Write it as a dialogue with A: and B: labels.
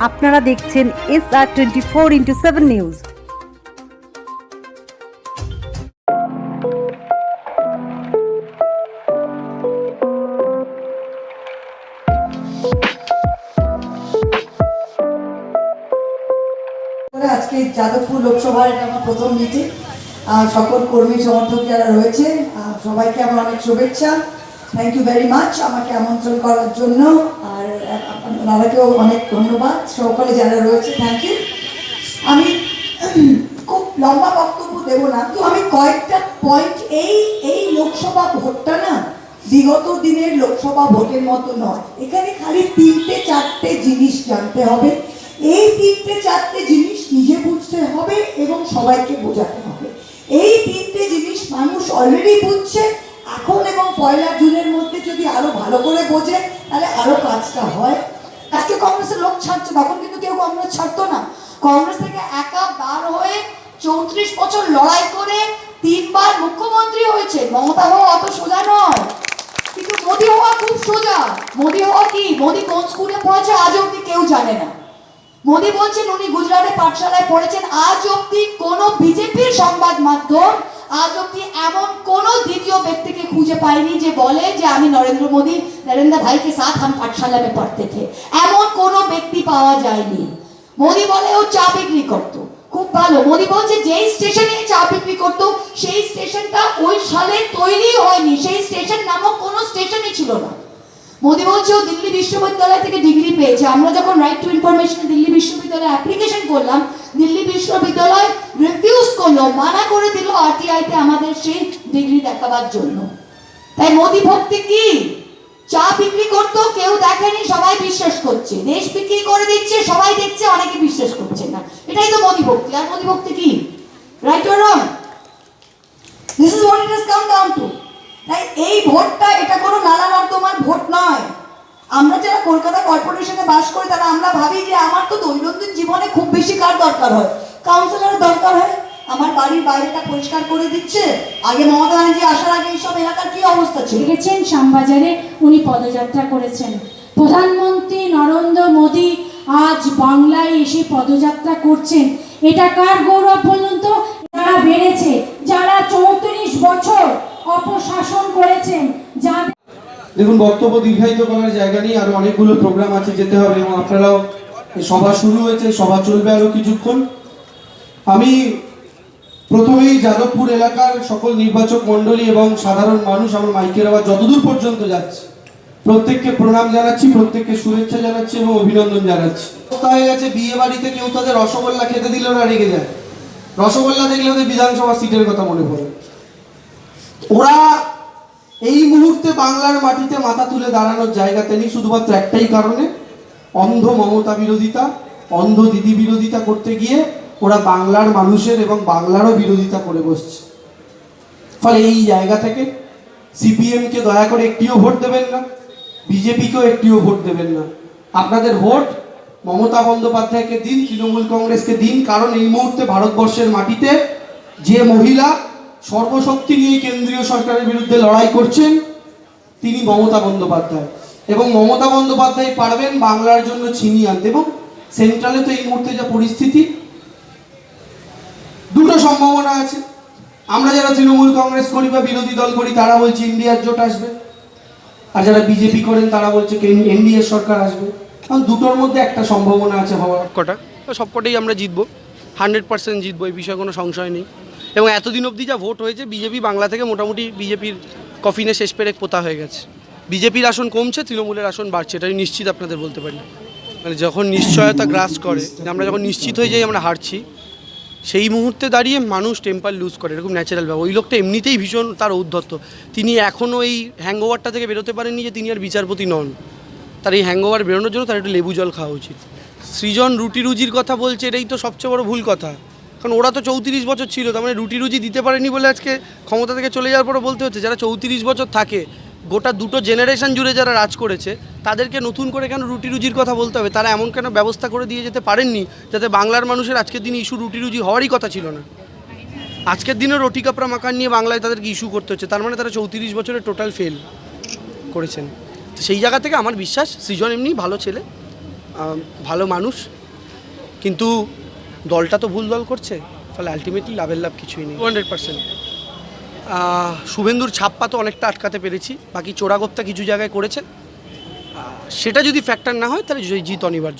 A: আপনারা দেখছেন SR24x7 news.
B: আজকে যাদবপুর লোকসভার এটা আমার প্রথম মিটিং। সকল কর্মী সমর্থক যারা রয়েছে সবাইকে আমার অনেক শুভেচ্ছা। থ্যাংক ইউ ভেরি মাচ আমাকে আমন্ত্রণ করার জন্য, আর আপনারাকেও অনেক ধন্যবাদ। সকলে যারা রয়েছে থ্যাংক ইউ। আমি খুব লম্বা বক্তব্য দেবো না, তো আমি কয়েকটা পয়েন্ট, এই লোকসভা ভোটটা না বিগত দিনের লোকসভা ভোটের মতো নয়। এখানে খালি 3-4টে জিনিস জানতে হবে। এই 3-4টে জিনিস নিজে বুঝতে হবে এবং সবাইকে বোঝাতে হবে। এই 3টে জিনিস মানুষ অলরেডি বুঝছে এখন, এবং 1 জুনের মধ্যে যদি আরো ভালো করে বোঝে তাহলে আরো কাজটা হয়। আজকে কংগ্রেসের লোক ছাড়ছে, তখন কিন্তু কেউ কংগ্রেস ছাড়তো না। কংগ্রেস থেকে একা বার হয়ে 34 বছর লড়াই করে 3বার মুখ্যমন্ত্রী হয়েছে। মমতা হওয়া অত সোজা নয়, কিন্তু মোদী হওয়া খুব সোজা। মোদী হওয়া কি, মোদী কোন স্কুলে পড়েছে আজ অব্দি কেউ জানে না। মোদী বলছেন উনি গুজরাটে পাঠশালায় পড়েছেন। আজ অব্দি কোনো বিজেপির সংবাদ মাধ্যম আজ অব্দি এমন কোনো দ্বিতীয় ব্যক্তিকে খুঁজে পাইনি যে বলে যে আমি নরেন্দ্র ভাইকে সাথ हम পাঠশালা में पढ़ते थे। এমন কোনো ব্যক্তি পাওয়া যায়নি। মোদী বলে ও চা বিক্রি করতো, খুব ভালো। মোদী বলছে যেই স্টেশনে চা বিক্রি করতো সেই স্টেশনটা ওই সালে তৈরি হয়নি, সেই স্টেশন নামক কোনো স্টেশনই ছিল না। মোদী বলছে ও দিল্লি বিশ্ববিদ্যালয় থেকে ডিগ্রি পেয়েছে। আমরা যখন রাইট টু ইনফরমেশন দিল্লি বিশ্ববিদ্যালয়ে অ্যাপ্লিকেশন করলাম, দিল্লি বিশ্ববিদ্যালয় রিফিউজ করলো, মানা করে দিল আরটিআইতে আমাদের সেই ডিগ্রি দেখাবার জন্য। তাই মোদী ভক্তি কি? চা বিক্রি করতো, কেউ দেখেনি, সবাই বিশ্বাস করছে। দেশ বিক্রি করে দিচ্ছে, সবাই দেখছে, অনেকে বিশ্বাস করছে না। এটাই তো মোদী ভক্তি। আর মোদী ভক্তি কি? Right or wrong? This is what it has come down to. তাই এই ভোটটা এটা কোনো নালা নর্দমার ভোট নয়। আমরা যারা কলকাতা কর্পোরেশনে বাস করি তারা আমরা ভাবি যে আমার তো দৈনন্দিন জীবনে খুব বেশি কার দরকার হয়, কাউন্সিলরের দরকার হয়। আমার বাড়ির বাইরেটা পরিষ্কার করে দিচ্ছে। আগে মমতা ব্যানার্জি আসার আগে এইসব এলাকার কি অবস্থা ছিল?
C: দেখেছেন শ্যামবাজারে উনি পদযাত্রা করেছেন। প্রধানমন্ত্রী নরেন্দ্র মোদী আজ বাংলায় এসে পদযাত্রা করছেন। এটা কার গৌরব বলুন তো? যারা বেড়েছে, যারা 34 বছর অপশাসন করেছেন।
D: দেখুন, বক্তব্য দীর্ঘায়িত করার জায়গা নেই, আরো অনেকগুলো প্রোগ্রাম আছে, যেতে হবে। এবং আপনারাও, সভা শুরু হয়েছে, সভা চলবে আরো কিছুক্ষণ। আমি প্রথমেই যাদবপুর এলাকার সকল নির্বাচক মণ্ডলী এবং সাধারণ মানুষ, আমার মাইকের আওয়াজ যতদূর পর্যন্ত যাচ্ছে, প্রত্যেককে প্রণাম জানাচ্ছি, প্রত্যেককে শুভেচ্ছা জানাচ্ছি এবং অভিনন্দন জানাচ্ছি। হয়ে গেছে বিয়ে বাড়িতে কেউ তাদের রসগোল্লা খেতে দিল না রেগে যায়। রসগোল্লা দেখলে ওদের বিধানসভা সিটের কথা মনে পড়ে। ওরা এই মুহূর্তে বাংলার মাটিতে মাথা তুলে দাঁড়ানোর জায়গাতে নেই, শুধুমাত্র একটাই কারণে, অন্ধ মমতা বিরোধিতা, অন্ধ দিদি বিরোধিতা করতে গিয়ে ওরা বাংলার মানুষের এবং বাংলারও বিরোধিতা করে বসছে। ফলে এই জায়গা থেকে সিপিএমকে দয়া করে একটিও ভোট দেবেন না, বিজেপিকেও একটিও ভোট দেবেন না। আপনাদের ভোট মমতা বন্দ্যোপাধ্যায়কে দিন, তৃণমূল কংগ্রেসকে দিন। কারণ এই মুহূর্তে ভারতবর্ষের মাটিতে যে মহিলা সর্বশক্তি নিয়ে কেন্দ্রীয় সরকারের বিরুদ্ধে লড়াই করছেন তিনি মমতা বন্দ্যোপাধ্যায়। এবং মমতা বন্দ্যোপাধ্যায় পারবেন বাংলার জন্য ছিনিয়ে আনতে। এবং সেন্ট্রালে তো এই মুহূর্তে যা পরিস্থিতি, দুটো সম্ভাবনা আছে। আমরা যারা তৃণমূল কংগ্রেস করি বা বিরোধী দল করি তারা বলছে ইন্ডিয়ার জোট আসবে, আর যারা বিজেপি করেন তারা বলছে এনডিএ সরকার আসবে। কারণ দুটোর মধ্যে একটা সম্ভাবনা আছে হওয়ার।
E: সবকটাই আমরা জিতবো, 100% জিতবো, এই বিষয়ে কোনো সংশয় নেই। এবং এতদিন অবধি যা ভোট হয়েছে, বিজেপি বাংলা থেকে মোটামুটি বিজেপির কফিনে শেষ পেরেক পোতা হয়ে গেছে। বিজেপির আসন কমছে, তৃণমূলের আসন বাড়ছে, এটা নিশ্চিত আপনাদের বলতে পারি। মানে যখন নিশ্চয়তা গ্রাস করে, আমরা যখন নিশ্চিত হয়ে যাই আমরা হারছি, সেই মুহূর্তে দাঁড়িয়ে মানুষ টেম্পার লুজ করে, এরকম ন্যাচারাল ব্যাপার। ওই লোকটা এমনিতেই ভীষণ তার ঔদ্ধত্য। তিনি এখনও এই হ্যাংওভারটা থেকে বেরোতে পারেননি যে তিনি আর বিচারপতি নন। তার এই হ্যাংওভার বেরোনোর জন্য তার একটু লেবু জল খাওয়া উচিত। সৃজন রুটি রুজির কথা বলছে, এটাই তো সবচেয়ে বড় ভুল কথা। কারণ ওরা তো 34 বছর ছিল, তার মানে রুটি রুজি দিতে পারেনি বলে আজকে ক্ষমতা থেকে চলে যাওয়ার পরে বলতে হচ্ছে। যারা 34 বছর থাকে, গোটা দুটো জেনারেশন জুড়ে যারা রাজ করেছে, তাদেরকে নতুন করে কেন রুটি রুজির কথা বলতে হবে? তারা এমন কেন ব্যবস্থা করে দিয়ে যেতে পারেননি যাতে বাংলার মানুষের আজকের দিনে ইস্যু রুটি রুজি হওয়ারই কথা ছিল না? আজকের দিনে রুটি কাপড়া মাকান নিয়ে বাংলায় তাদেরকে ইস্যু করতে হচ্ছে, তার মানে তারা 34 বছরের টোটাল ফেল করেছেন। সেই জায়গা থেকে আমার বিশ্বাস সৃজন এমনি ভালো ছেলে, ভালো মানুষ, কিন্তু দলটা তো ভুল দল করছে, ফলে আলটিমেটলি লাভের লাভ কিছুই নেই। 200%। শুভেন্দুর ছাপ্পা তো অনেকটা আটকাতে পেরেছি, বাকি চোরাগোপ্তা কিছু জায়গায় করেছে, সেটা যদি ফ্যাক্টর না হয় তাহলে জিত অনিবার্য।